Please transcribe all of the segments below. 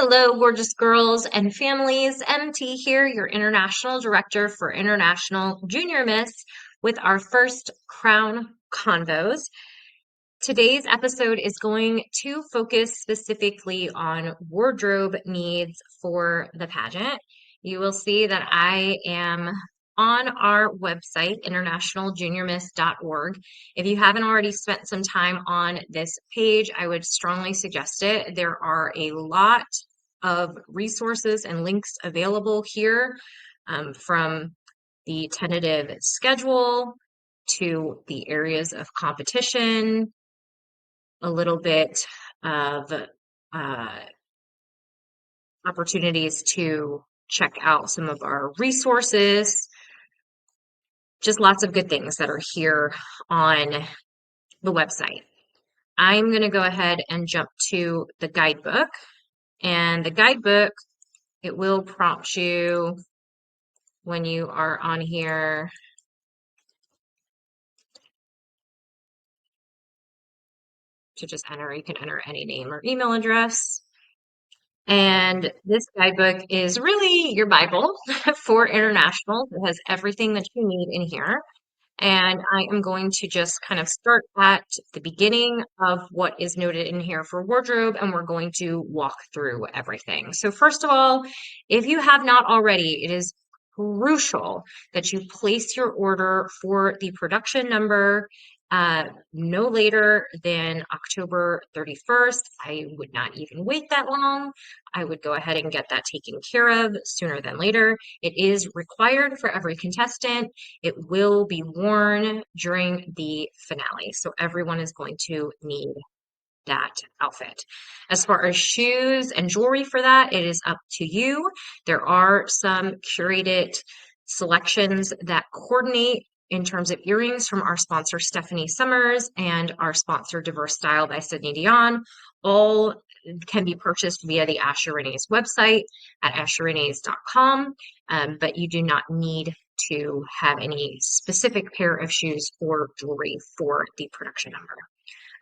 Hello, gorgeous girls and families. MT here, your International Director for International Junior Miss, with our first Crown Convos. Today's episode is going to focus specifically on wardrobe needs for the pageant. You will see that I am on our website, internationaljuniormiss.org. If you haven't already spent some time on this page, I would strongly suggest it. There are a lot of resources and links available here, from the tentative schedule to the areas of competition, a little bit of opportunities to check out some of our resources, just lots of good things that are here on the website. I'm going to go ahead and jump to the guidebook, and the guidebook, it will prompt you when you are on here to just enter. You can enter any name or email address. And this guidebook is really your Bible for international. It has everything that you need in here. And I am going to just kind of start at the beginning of what is noted in here for wardrobe, and we're going to walk through everything. So first of all, if you have not already, it is crucial that you place your order for the production number no later than October 31st. I would not even wait that long. I would go ahead and get that taken care of sooner than later. It is required for every contestant. It will be worn during the finale. So everyone is going to need that outfit. As far as shoes and jewelry for that, it is up to you. There are some curated selections that coordinate in terms of earrings from our sponsor Stephanie Summers and our sponsor Diverse Style by Sydney Dion. All can be purchased via the Asher Renee's website at asherrenees.com, but you do not need to have any specific pair of shoes or jewelry for the production number.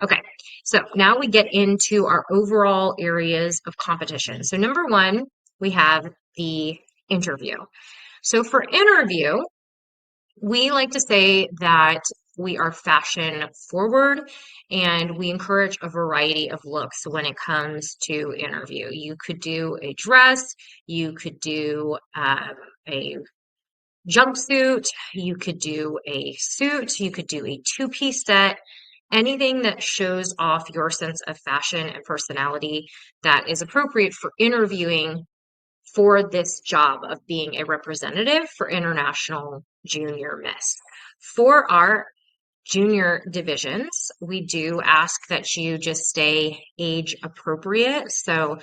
Okay, so now we get into our overall areas of competition. So number one, we have the interview. So for interview, we like to say that we are fashion forward and we encourage a variety of looks when it comes to interview. You could do a dress, you could do a jumpsuit, you could do a suit, you could do a two-piece set, anything that shows off your sense of fashion and personality that is appropriate for interviewing for this job of being a representative for International Junior Miss. For our junior divisions, we do ask that you just stay age appropriate. So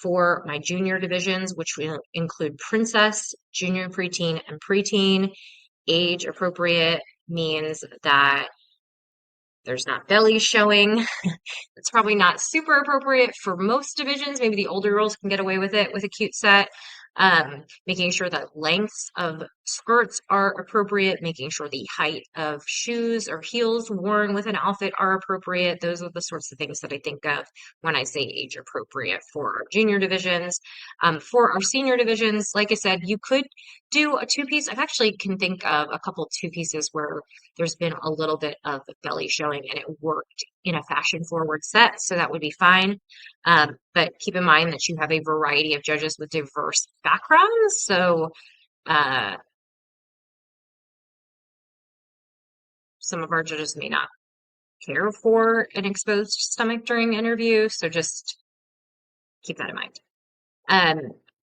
for my junior divisions, which will include princess, junior preteen, and preteen, age appropriate means that there's not belly showing. It's probably not super appropriate for most divisions. Maybe the older girls can get away with it with a cute set. Making sure that lengths of skirts are appropriate, making sure the height of shoes or heels worn with an outfit are appropriate. Those are the sorts of things that I think of when I say age appropriate for our junior divisions. For our senior divisions, like I said, you could do a two-piece. I actually can think of a couple two-pieces where there's been a little bit of belly showing and it worked in a fashion forward set, so that would be fine. But keep in mind that you have a variety of judges with diverse backgrounds. So some of our judges may not care for an exposed stomach during interview. So just keep that in mind.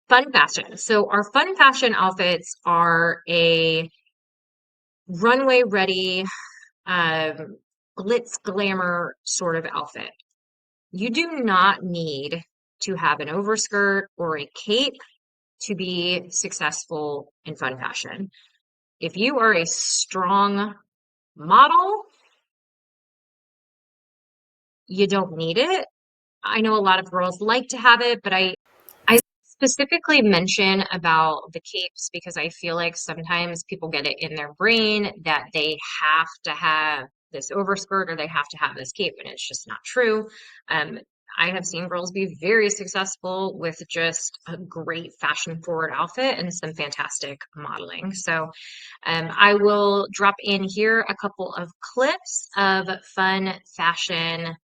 Fun fashion. So our fun fashion outfits are a runway ready, glitz glamour sort of outfit. You do not need to have an overskirt or a cape to be successful in fun fashion. If you are a strong model, you don't need it. I know a lot of girls like to have it, but I specifically mention about the capes because I feel like sometimes people get it in their brain that they have to have this overskirt or they have to have this cape, and it's just not true. I have seen girls be very successful with just a great fashion forward outfit and some fantastic modeling. So I will drop in here a couple of clips of fun fashion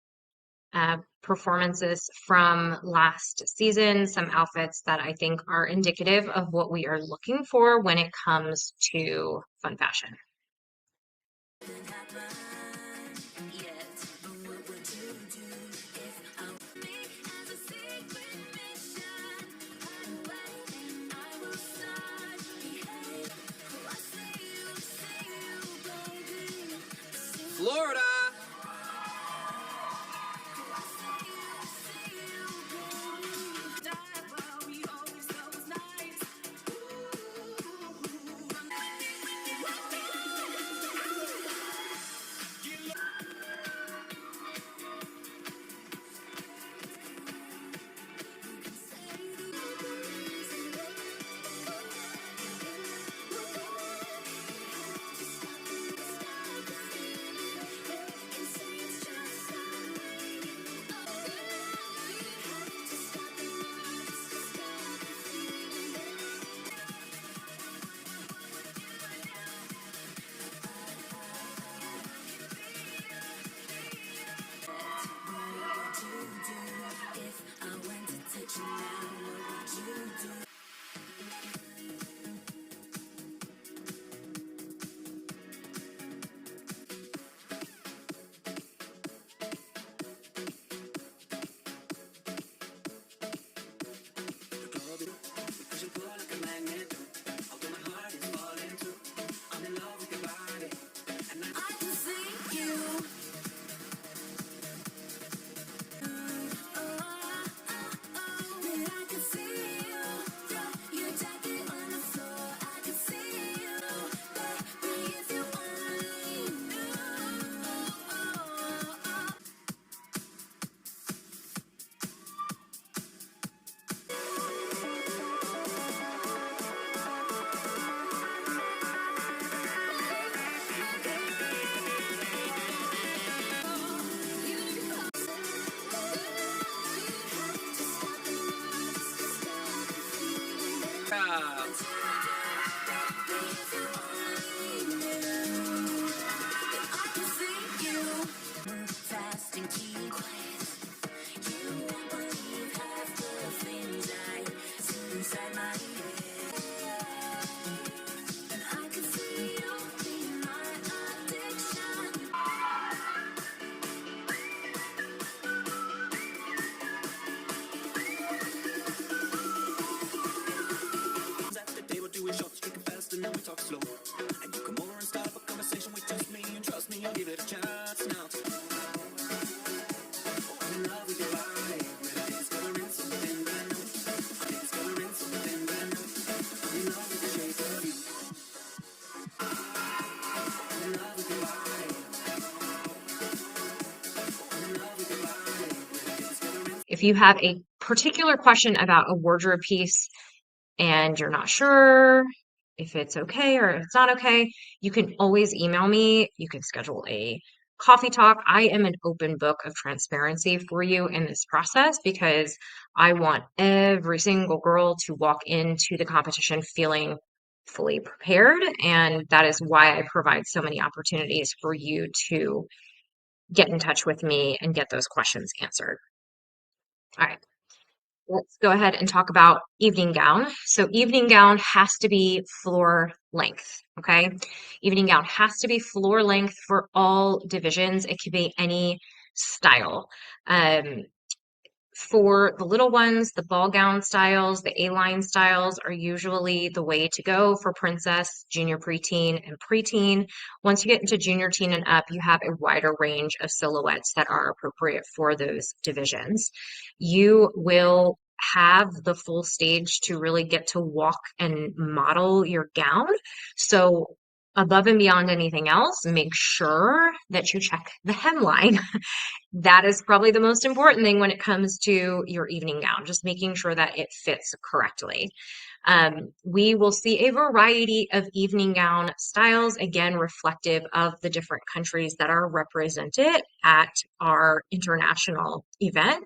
performances from last season, some outfits that I think are indicative of what we are looking for when it comes to fun fashion. Florida. If you have a particular question about a wardrobe piece and you're not sure if it's okay or if it's not okay, you can always email me. You can schedule a coffee talk. I am an open book of transparency for you in this process because I want every single girl to walk into the competition feeling fully prepared. And that is why I provide so many opportunities for you to get in touch with me and get those questions answered. All right. Let's go ahead and talk about evening gown. So evening gown has to be floor length, okay? Evening gown has to be floor length for all divisions. It could be any style. Um, for the little ones, the ball gown styles, the A-line styles are usually the way to go for princess, junior preteen, and preteen. Once you get into junior teen and up, you have a wider range of silhouettes that are appropriate for those divisions. You will have the full stage to really get to walk and model your gown. So above and beyond anything else, make sure that you check the hemline. That is probably the most important thing when it comes to your evening gown, just making sure that it fits correctly. We will see a variety of evening gown styles, again, reflective of the different countries that are represented at our international event.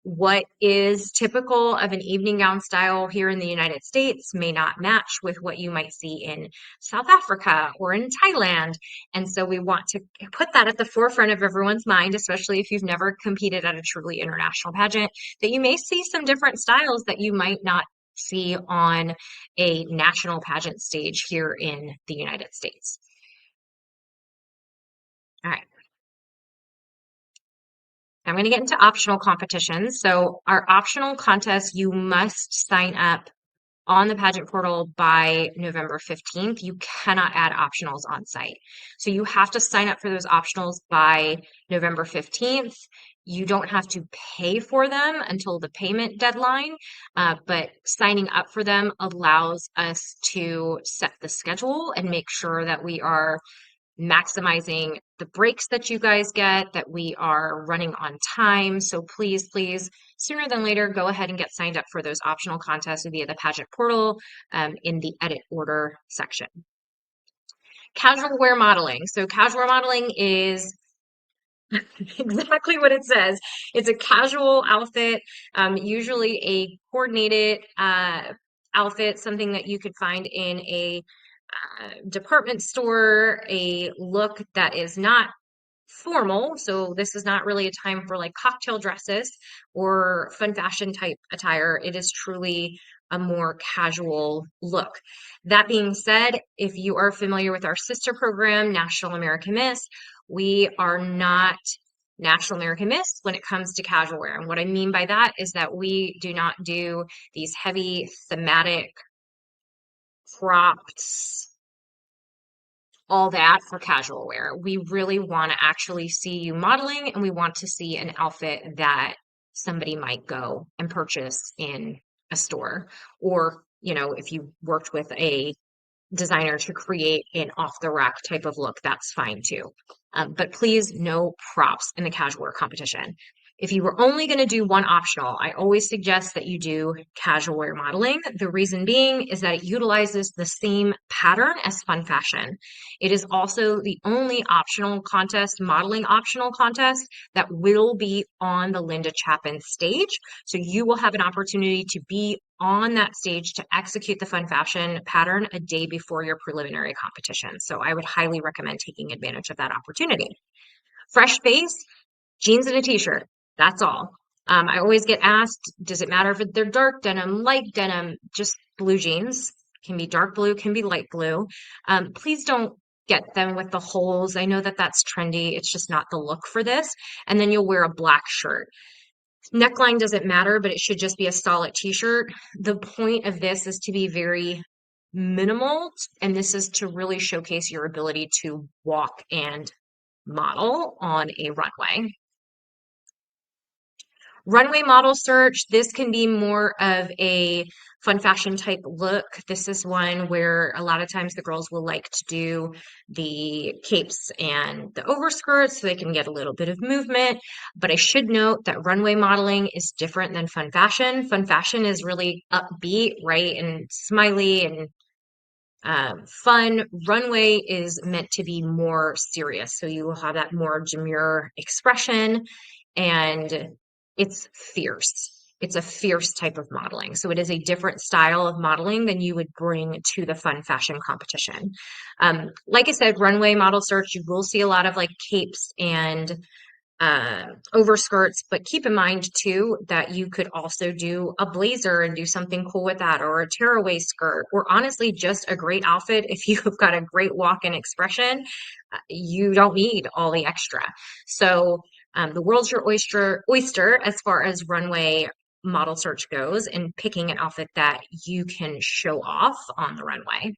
What is typical of an evening gown style here in the United States may not match with what you might see in South Africa or in Thailand. And so we want to put that at the forefront of everyone's mind, especially if you've never competed at a truly international pageant, that you may see some different styles that you might not see on a national pageant stage here in the United States. All right. I'm going to get into optional competitions. So our optional contest, you must sign up on the pageant portal by November 15th. You cannot add optionals on site. So you have to sign up for those optionals by November 15th. You don't have to pay for them until the payment deadline, but signing up for them allows us to set the schedule and make sure that we are maximizing the breaks that you guys get, that we are running on time. So please, please, sooner than later, go ahead and get signed up for those optional contests via the pageant portal in the edit order section. Casual wear modeling. So casual modeling is exactly what it says. It's a casual outfit, usually a coordinated outfit, something that you could find in a department store, a look that is not formal. So this is not really a time for like cocktail dresses or fun fashion type attire. It is truly a more casual look. That being said, if you are familiar with our sister program, National American Miss, we are not National American Miss when it comes to casual wear. And what I mean by that is that we do not do these heavy thematic cropped all that for casual wear. We really want to actually see you modeling, and we want to see an outfit that somebody might go and purchase in a store. Or, you know, if you worked with a designer to create an off the rack type of look, that's fine too. But please, no props in the casual wear competition. If you were only going to do one optional, I always suggest that you do casual wear modeling. The reason being is that it utilizes the same pattern as fun fashion. It is also the only optional contest, modeling optional contest, that will be on the Linda Chapin stage. So you will have an opportunity to be on that stage to execute the fun fashion pattern a day before your preliminary competition. So I would highly recommend taking advantage of that opportunity. Fresh face, jeans and a t-shirt. That's all. I always get asked, does it matter if they're dark denim, light denim, just blue jeans? Can be dark blue, can be light blue. Please don't get them with the holes. I know that that's trendy. It's just not the look for this. And then you'll wear a black shirt. Neckline doesn't matter, but it should just be a solid t-shirt. The point of this is to be very minimal, and this is to really showcase your ability to walk and model on a runway. Runway model search, this can be more of a fun fashion type look. This is one where a lot of times the girls will like to do the capes and the overskirts so they can get a little bit of movement. But I should note that runway modeling is different than fun fashion. Fun fashion is really upbeat, right? And smiley and fun. Runway is meant to be more serious. So you will have that more demure expression, and it's fierce. It's a fierce type of modeling. So it is a different style of modeling than you would bring to the fun fashion competition. Like I said, runway model search, you will see a lot of like capes and overskirts, but keep in mind too that you could also do a blazer and do something cool with that, or a tearaway skirt, or honestly just a great outfit. If you've got a great walk-in expression, you don't need all the extra. So the world's your oyster as far as runway model search goes, and picking an outfit that you can show off on the runway.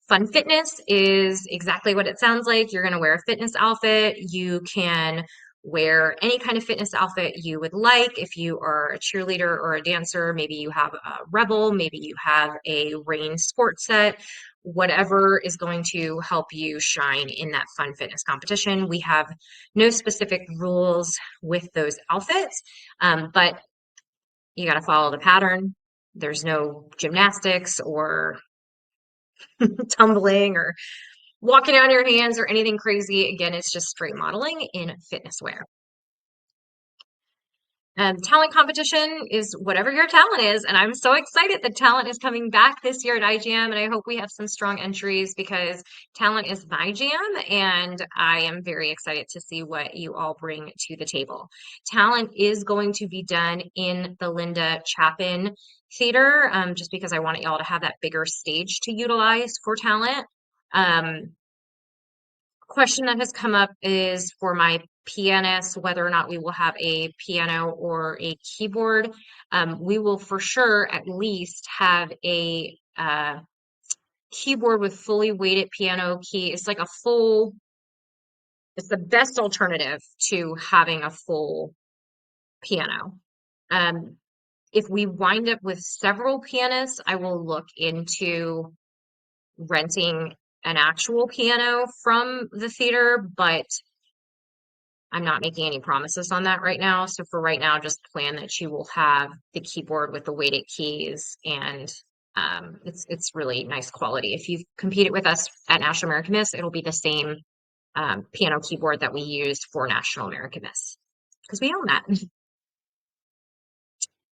Fun fitness is exactly what it sounds like. You're going to wear a fitness outfit. You can wear any kind of fitness outfit you would like. If you are a cheerleader or a dancer, maybe you have a rebel, maybe you have a rain sports set, whatever is going to help you shine in that fun fitness competition. We have no specific rules with those outfits, but you got to follow the pattern. There's no gymnastics or tumbling or walking on your hands or anything crazy. Again, it's just straight modeling in fitness wear. Talent competition is whatever your talent is, and I'm so excited that talent is coming back this year at IJM, and I hope we have some strong entries because talent is my jam, and I am very excited to see what you all bring to the table. Talent is going to be done in the Linda Chapin Theater, just because I want y'all to have that bigger stage to utilize for talent. Question that has come up is for my pianist, whether or not we will have a piano or a keyboard. We will for sure at least have a keyboard with fully weighted piano key. It's like a full, it's the best alternative to having a full piano. Um, if we wind up with several pianists, I will look into renting an actual piano from the theater, but I'm not making any promises on that right now. So for right now, just plan that you will have the keyboard with the weighted keys, and it's really nice quality. If you've competed with us at National American Miss, it'll be the same piano keyboard that we used for National American Miss because we own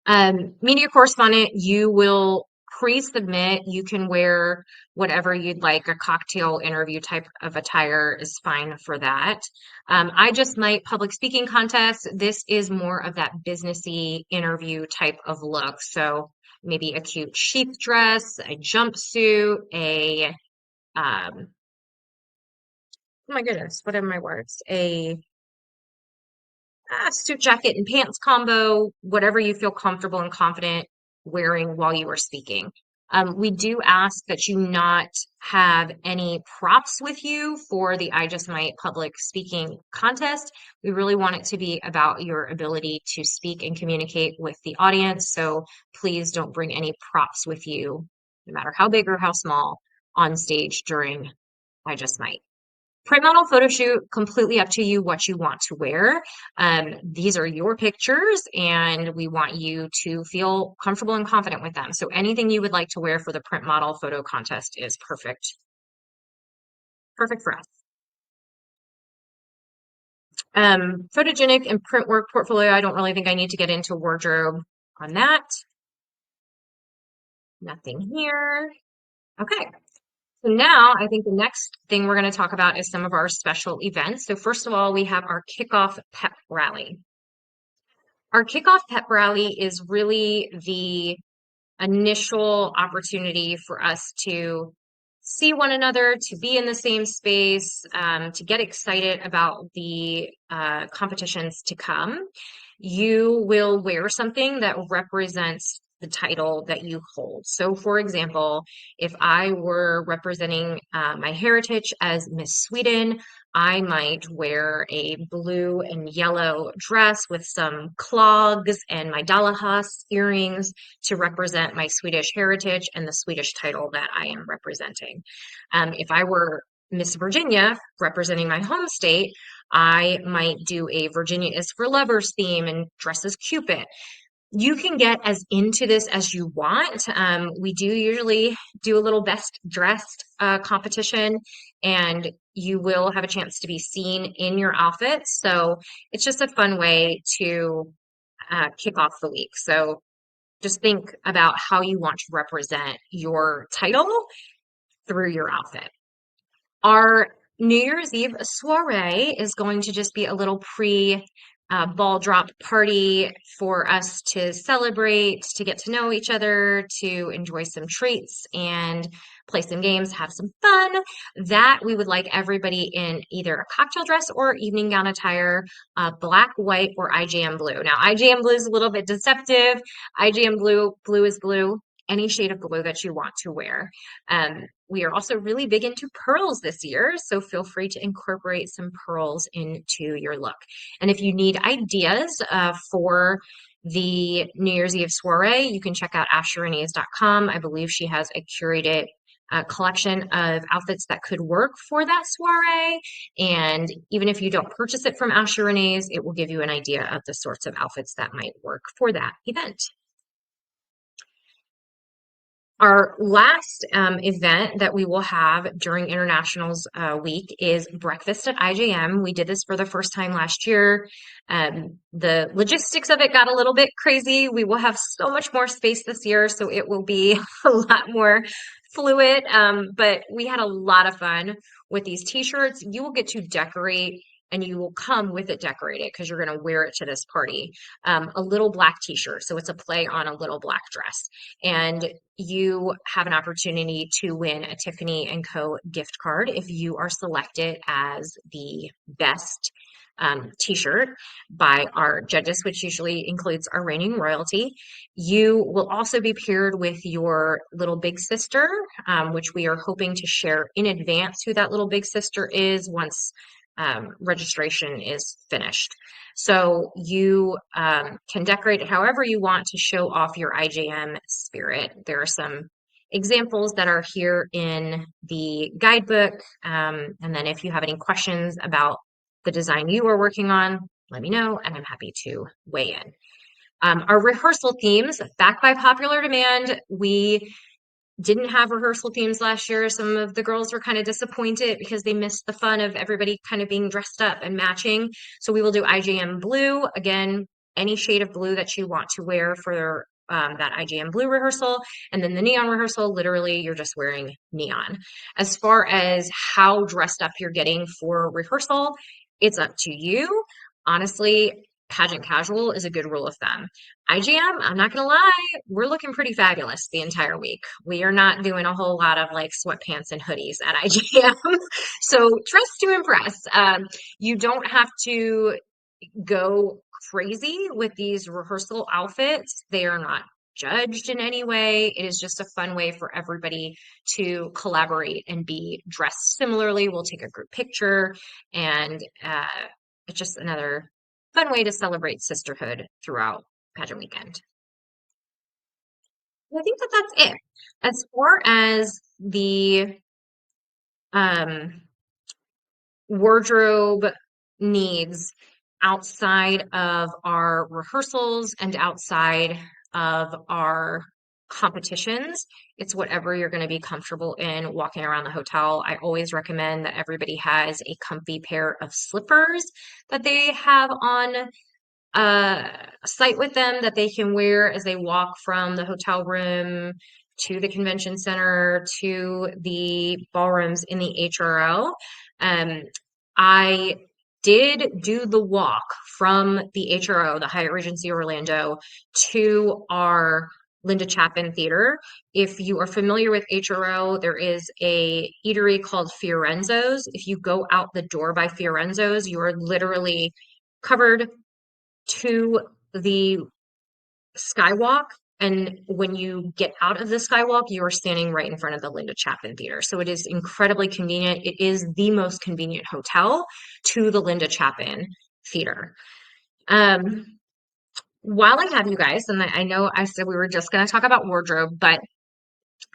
that. Media correspondent, you will pre-submit. You can wear whatever you'd like. A cocktail interview type of attire is fine for that. I just might public speaking contest. This is more of that businessy interview type of look. So maybe a cute sheath dress, a jumpsuit, oh my goodness, what are my words? A suit jacket and pants combo, whatever you feel comfortable and confident wearing while you are speaking. We do ask that you not have any props with you for the I Just Might public speaking contest. We really want it to be about your ability to speak and communicate with the audience. So please don't bring any props with you, no matter how big or how small, on stage during I Just Might. Print model photo shoot, completely up to you what you want to wear. These are your pictures, and we want you to feel comfortable and confident with them. So anything you would like to wear for the print model photo contest is perfect. Perfect for us. Photogenic and print work portfolio. I don't really think I need to get into wardrobe on that. Nothing here. Okay. So now I think the next thing we're going to talk about is some of our special events. So first of all, we have our kickoff pep rally. Our kickoff pep rally is really the initial opportunity for us to see one another, to be in the same space, to get excited about the competitions to come. You will wear something that represents the title that you hold. So, for example, if I were representing my heritage as Miss Sweden, I might wear a blue and yellow dress with some clogs and my Dalahas earrings to represent my Swedish heritage and the Swedish title that I am representing. If I were Miss Virginia representing my home state, I might do a Virginia is for Lovers theme and dress as Cupid. You can get as into this as you want. We do usually do a little best dressed competition, and you will have a chance to be seen in your outfits. So it's just a fun way to kick off the week. So just think about how you want to represent your title through your outfit. Our New Year's Eve soiree is going to just be a little pre ball drop party for us to celebrate, to get to know each other, to enjoy some treats and play some games, have some fun. That we would like everybody in either a cocktail dress or evening gown attire, black, white, or IJM blue. Now, IJM blue is a little bit deceptive. IJM blue is blue. any shade of blue that you want to wear. We are also really big into pearls this year, so feel free to incorporate some pearls into your look. And if you need ideas for the New Year's Eve soiree, you can check out AshRenees.com. I believe she has a curated collection of outfits that could work for that soiree. And even if you don't purchase it from Asher Renee's, it will give you an idea of the sorts of outfits that might work for that event. Our last event that we will have during Internationals week is breakfast at IJM. We did this for the first time last year. The logistics of it got a little bit crazy. We will have so much more space this year, so it will be a lot more fluid. But we had a lot of fun with these t-shirts. You will get to decorate and you will come with it decorated because you're going to wear it to this party. A little black t-shirt. So it's a play on a little black dress. And you have an opportunity to win a Tiffany & Co. gift card if you are selected as the best t-shirt by our judges, which usually includes our reigning royalty. You will also be paired with your little big sister, which we are hoping to share in advance who that little big sister is once registration is finished. So you can decorate it however you want to show off your IJM spirit. There are some examples that are here in the guidebook. And then if you have any questions about the design you are working on, let me know, and I'm happy to weigh in. Our rehearsal themes, back by popular demand, we didn't have rehearsal themes last year. Some of the girls were kind of disappointed because they missed the fun of everybody kind of being dressed up and matching. So we will do IJM blue. Again, any shade of blue that you want to wear for that IJM blue rehearsal. And then the neon rehearsal, literally, you're just wearing neon. As far as how dressed up you're getting for rehearsal, it's up to you. Honestly, pageant casual is a good rule of thumb. IGM, I'm not gonna lie, we're looking pretty fabulous the entire week. We are not doing a whole lot of like sweatpants and hoodies at IGM. So dress to impress. You don't have to go crazy with these rehearsal outfits. They are not judged in any way. It is just a fun way for everybody to collaborate and be dressed similarly. We'll take a group picture, and it's just another fun way to celebrate sisterhood throughout pageant weekend. I think that that's it. As far as the um, wardrobe needs outside of our rehearsals and outside of our competitions, it's whatever you're going to be comfortable in walking around the hotel. I always recommend that everybody has a comfy pair of slippers that they have on site with them that they can wear as they walk from the hotel room to the convention center to the ballrooms in the HRO. I did do the walk from the HRO, the Hyatt Regency Orlando, to our Linda Chapin Theater. If you are familiar with HRO, there is a eatery called Fiorenzo's. If you go out the door by Fiorenzo's, you are literally covered to the skywalk. And when you get out of the skywalk, you are standing right in front of the Linda Chapin Theater. So it is incredibly convenient. It is the most convenient hotel to the Linda Chapin Theater. While I have you guys, and I know I said we were just going to talk about wardrobe, but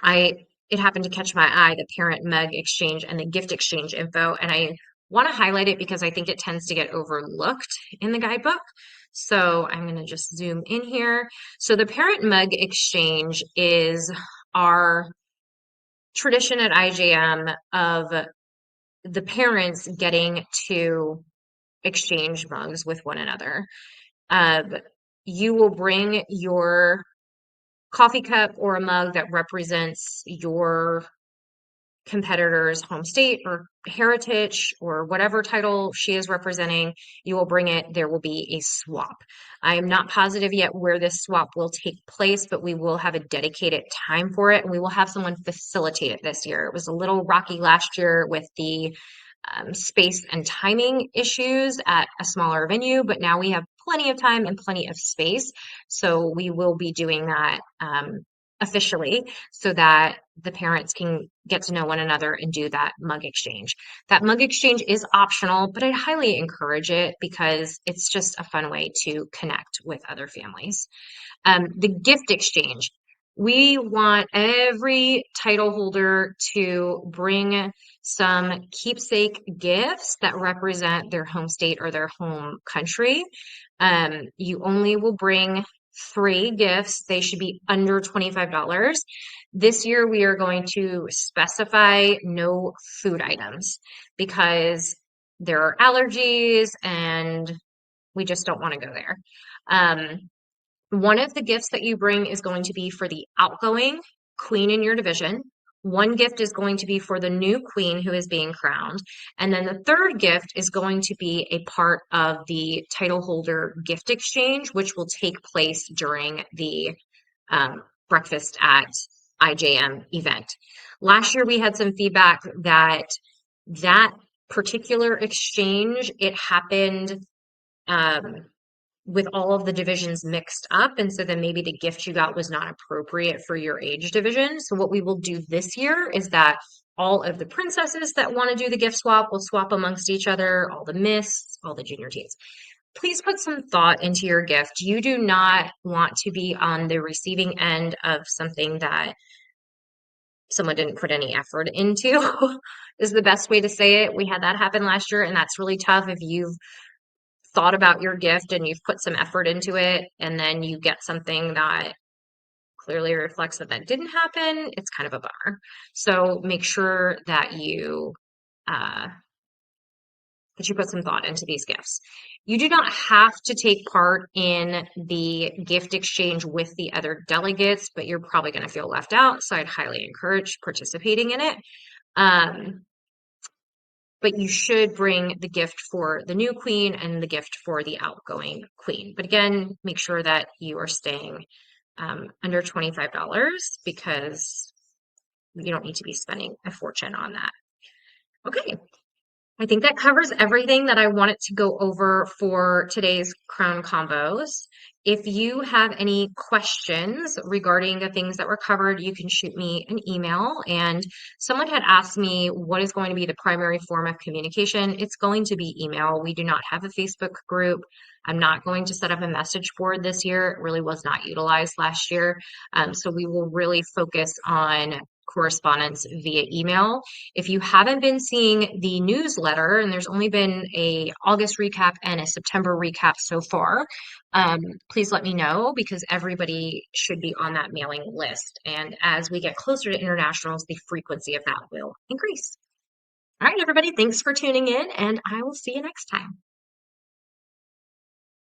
it happened to catch my eye, the parent mug exchange and the gift exchange info. And I want to highlight it because I think it tends to get overlooked in the guidebook. So I'm going to just zoom in here. So the parent mug exchange is our tradition at IJM of the parents getting to exchange mugs with one another. You will bring your coffee cup or a mug that represents your competitor's home state or heritage or whatever title she is representing. You will bring it. There will be a swap. I am not positive yet where this swap will take place, but we will have a dedicated time for it, and we will have someone facilitate it this year. It was a little rocky last year with the space and timing issues at a smaller venue, but now we have plenty of time and plenty of space. So we will be doing that officially so that the parents can get to know one another and do that mug exchange. That mug exchange is optional, but I highly encourage it because it's just a fun way to connect with other families. The gift exchange. We want every title holder to bring some keepsake gifts that represent their home state or their home country. You only will bring 3 gifts. They should be under $25. This year, we are going to specify no food items because there are allergies and we just don't want to go there. One of the gifts that you bring is going to be for the outgoing queen in your division. One gift is going to be for the new queen who is being crowned. And then the third gift is going to be a part of the title holder gift exchange, which will take place during the breakfast at IJM event. Last year, we had some feedback that that particular exchange, it happened with all of the divisions mixed up. And so then maybe the gift you got was not appropriate for your age division. So what we will do this year is that all of the princesses that want to do the gift swap will swap amongst each other, all the mists, all the junior teens. Please put some thought into your gift. You do not want to be on the receiving end of something that someone didn't put any effort into, is the best way to say it. We had that happen last year, and that's really tough if you've thought about your gift and you've put some effort into it, and then you get something that clearly reflects that that didn't happen. It's kind of a bummer. So make sure uh, that you put some thought into these gifts. You do not have to take part in the gift exchange with the other delegates, but you're probably going to feel left out. So I'd highly encourage participating in it. But you should bring the gift for the new queen and the gift for the outgoing queen. But again, make sure that you are staying under $25 because you don't need to be spending a fortune on that. Okay, I think that covers everything that I wanted to go over for today's Crown Convos. If you have any questions regarding the things that were covered, you can shoot me an email. And someone had asked me what is going to be the primary form of communication. It's going to be email. We do not have a Facebook group. I'm not going to set up a message board this year. It really was not utilized last year. So we will really focus on correspondence via email. If you haven't been seeing the newsletter, and there's only been a August recap and a September recap so far, please let me know because everybody should be on that mailing list. And as we get closer to internationals, the frequency of that will increase. All right, everybody, thanks for tuning in, and I will see you next time.